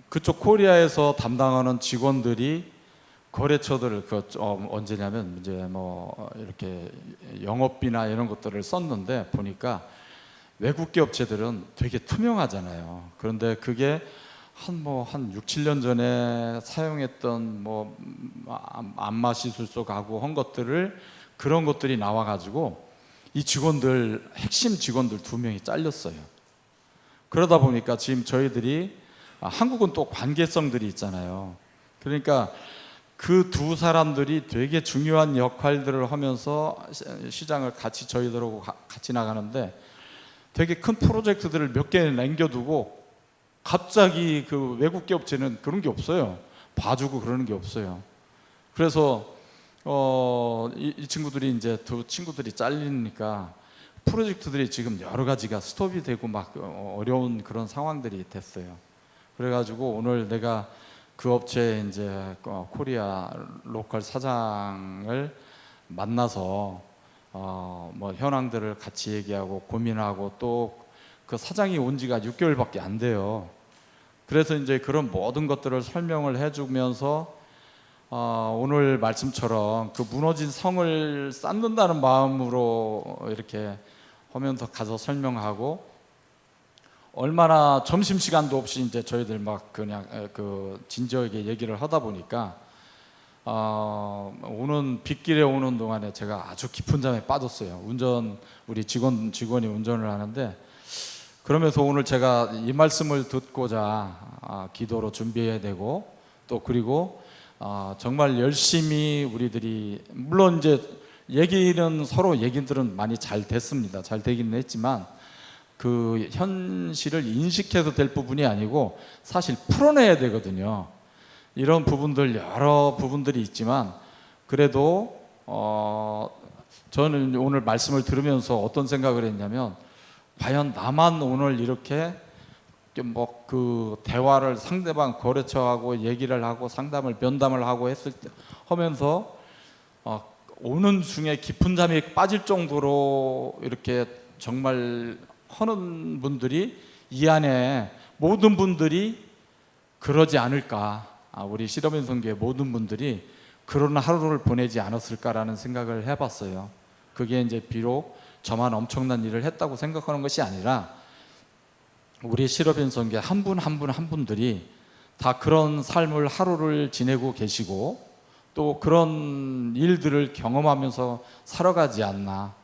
그쪽 코리아에서 담당하는 직원들이 거래처들을 언제냐면 이렇게 영업비나 이런 것들을 썼는데 보니까 외국 기업체들은 되게 투명하잖아요. 그런데 그게 한 6, 7년 전에 사용했던 안마 시술소 가구 한 것들을 그런 것들이 나와가지고 이 직원들, 핵심 직원들 2명이 잘렸어요. 그러다 보니까 지금 저희들이 한국은 또 관계성들이 있잖아요. 그러니까 그 두 사람들이 되게 중요한 역할들을 하면서 시장을 같이 저희들하고 같이 나가는데 되게 큰 프로젝트들을 몇 개 남겨두고 갑자기 그 외국 기업체는 그런 게 없어요. 봐주고 그러는 게 없어요. 그래서 이 친구들이 두 친구들이 잘리니까 프로젝트들이 지금 여러 가지가 스톱이 되고 막 어려운 그런 상황들이 됐어요. 그래가지고 오늘 내가 그 업체 코리아 로컬 사장을 만나서 현황들을 같이 얘기하고 고민하고 또 그 사장이 온 지가 6개월밖에 안 돼요. 그래서 그런 모든 것들을 설명을 해주면서 오늘 말씀처럼 그 무너진 성을 쌓는다는 마음으로 이렇게 하면서 가서 설명하고, 얼마나 점심시간도 없이 저희들 막 그냥 진지하게 얘기를 하다 보니까 오는 빗길에 오는 동안에 제가 아주 깊은 잠에 빠졌어요. 우리 직원이 운전을 하는데, 그러면서 오늘 제가 이 말씀을 듣고자 기도로 준비해야 되고, 또 그리고 정말 열심히 우리들이, 물론 서로 얘기들은 많이 잘 됐습니다. 잘 되긴 했지만 그 현실을 인식해서 될 부분이 아니고 사실 풀어내야 되거든요. 이런 부분들 여러 부분들이 있지만 그래도 저는 오늘 말씀을 들으면서 어떤 생각을 했냐면 과연 나만 오늘 이렇게 뭐 그 대화를 상대방 거래처하고 얘기를 하고 상담을 면담을 하고 하면서 오는 중에 깊은 잠이 빠질 정도로 이렇게 정말 하는 분들이 이 안에 모든 분들이 그러지 않을까, 우리 실업인 선교의 모든 분들이 그런 하루를 보내지 않았을까라는 생각을 해봤어요. 그게 이제 비록 저만 엄청난 일을 했다고 생각하는 것이 아니라 우리 실업인 선교 한 분 한 분 한 분들이 다 그런 삶을 하루를 지내고 계시고 또 그런 일들을 경험하면서 살아가지 않나,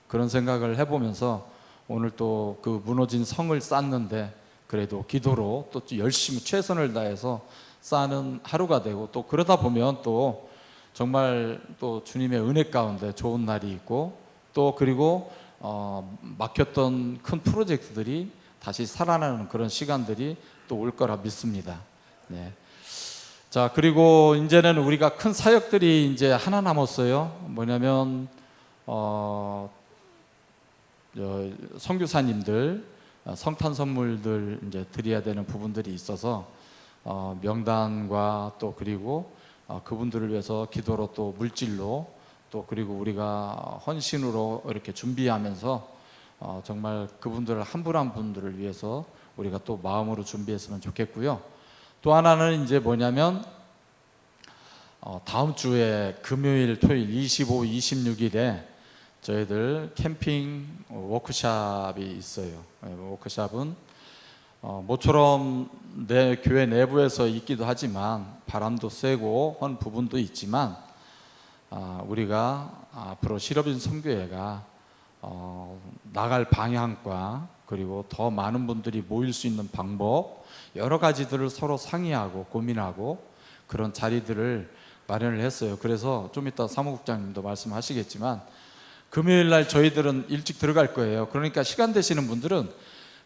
그런 생각을 해보면서 오늘 또 그 무너진 성을 쌓는데 그래도 기도로 또 열심히 최선을 다해서 쌓는 하루가 되고, 또 그러다 보면 또 정말 또 주님의 은혜 가운데 좋은 날이 있고, 또 그리고 막혔던 큰 프로젝트들이 다시 살아나는 그런 시간들이 또 올 거라 믿습니다. 네. 자, 그리고 이제는 우리가 큰 사역들이 이제 하나 남았어요. 뭐냐면 선교사님들 성탄 선물들 이제 드려야 되는 부분들이 있어서 명단과 또 그리고 그분들을 위해서 기도로 또 물질로 또 그리고 우리가 헌신으로 이렇게 준비하면서 정말 그분들 한 분 한 분들을 위해서 우리가 또 마음으로 준비했으면 좋겠고요. 또 하나는 이제 뭐냐면 다음 주에 금요일, 토요일 25, 26일에 저희들 캠핑 워크숍이 있어요. 워크숍은 모처럼 내 교회 내부에서 있기도 하지만 바람도 쐬고 한 부분도 있지만 우리가 앞으로 실업인 선교회가 나갈 방향과 그리고 더 많은 분들이 모일 수 있는 방법 여러 가지들을 서로 상의하고 고민하고 그런 자리들을 마련을 했어요. 그래서 좀 이따 사무국장님도 말씀하시겠지만 금요일 날 저희들은 일찍 들어갈 거예요. 그러니까 시간 되시는 분들은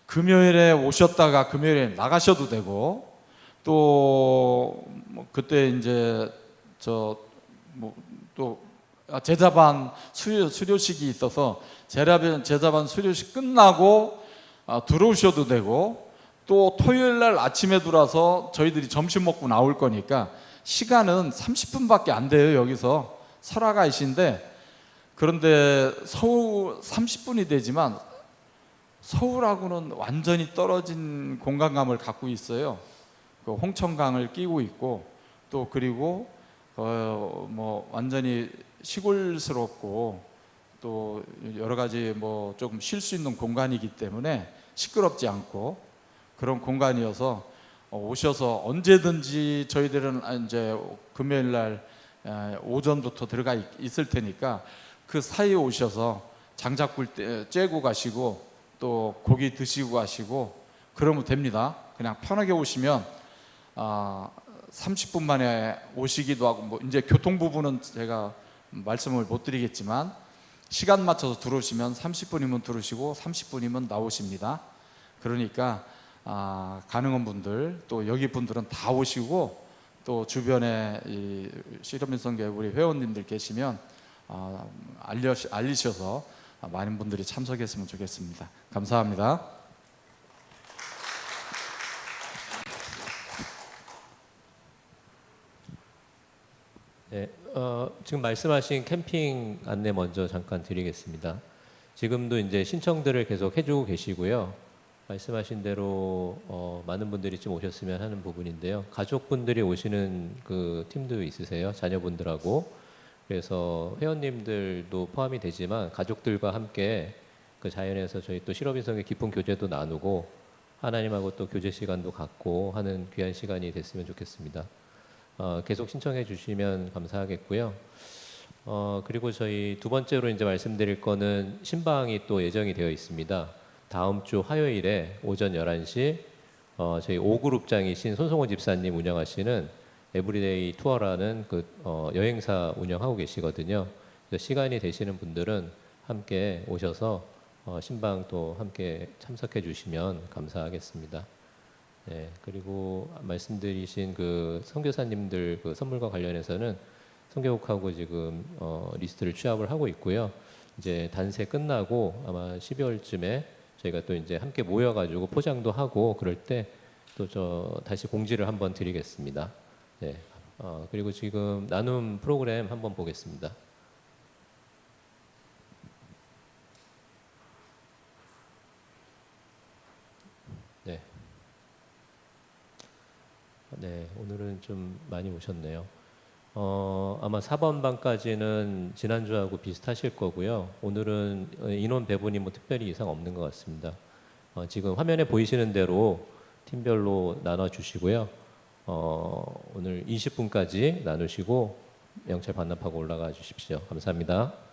금요일에 오셨다가 금요일에 나가셔도 되고, 또 그때 이제 또 제자반 수료식이 있어서 제자반 수료식 끝나고 들어오셔도 되고, 또 토요일 날 아침에 들어와서 저희들이 점심 먹고 나올 거니까 시간은 30분밖에 안 돼요. 여기서 설화가이신데, 그런데 서울 30분이 되지만 서울하고는 완전히 떨어진 공간감을 갖고 있어요. 그 홍천강을 끼고 있고, 또 그리고 뭐 완전히 시골스럽고 또 여러 가지 뭐 조금 쉴 수 있는 공간이기 때문에 시끄럽지 않고 그런 공간이어서 오셔서 언제든지 저희들은 이제 금요일 날 오전부터 들어가 있을 테니까 그 사이에 오셔서 장작불 쬐고 가시고 또 고기 드시고 가시고 그러면 됩니다. 그냥 편하게 오시면 30분 만에 오시기도 하고, 뭐 이제 교통 부분은 제가 말씀을 못 드리겠지만 시간 맞춰서 들어오시면 30분이면 들어오시고 30분이면 나오십니다. 그러니까 가능한 분들, 또 여기 분들은 다 오시고, 또 주변에 이 실업인 선교회 우리 회원님들 계시면 알리셔서 많은 분들이 참석했으면 좋겠습니다. 감사합니다. 네, 지금 말씀하신 캠핑 안내 먼저 잠깐 드리겠습니다. 지금도 이제 신청들을 계속 해주고 계시고요. 말씀하신 대로 많은 분들이 좀 오셨으면 하는 부분인데요. 가족분들이 오시는 그 팀도 있으세요? 자녀분들하고. 그래서 회원님들도 포함이 되지만 가족들과 함께 그 자연에서 저희 또 실업인 선교 깊은 교제도 나누고 하나님하고 또 교제 시간도 갖고 하는 귀한 시간이 됐으면 좋겠습니다. 계속 신청해 주시면 감사하겠고요. 그리고 저희 두 번째로 이제 말씀드릴 거는 신방이 또 예정이 되어 있습니다. 다음 주 화요일에 오전 11시 저희 5그룹장이신 손성호 집사님 운영하시는 에브리데이 투어라는 그 여행사 운영하고 계시거든요. 그래서 시간이 되시는 분들은 함께 오셔서 신방 또 함께 참석해 주시면 감사하겠습니다. 네, 그리고 말씀드리신 그 선교사님들 그 선물과 관련해서는 선교국하고 지금 리스트를 취합을 하고 있고요. 이제 단세 끝나고 아마 12월쯤에 저희가 또 이제 함께 모여가지고 포장도 하고 그럴 때 또 저 다시 공지를 한번 드리겠습니다. 네, 그리고 지금 나눔 프로그램 한번 보겠습니다. 네. 네, 오늘은 좀 많이 오셨네요. 아마 4번 방까지는 지난주하고 비슷하실 거고요. 오늘은 인원 배분이 뭐 특별히 이상 없는 것 같습니다. 지금 화면에 보이시는 대로 팀별로 나눠 주시고요. 오늘 20분까지 나누시고 명찰 반납하고 올라가 주십시오. 감사합니다.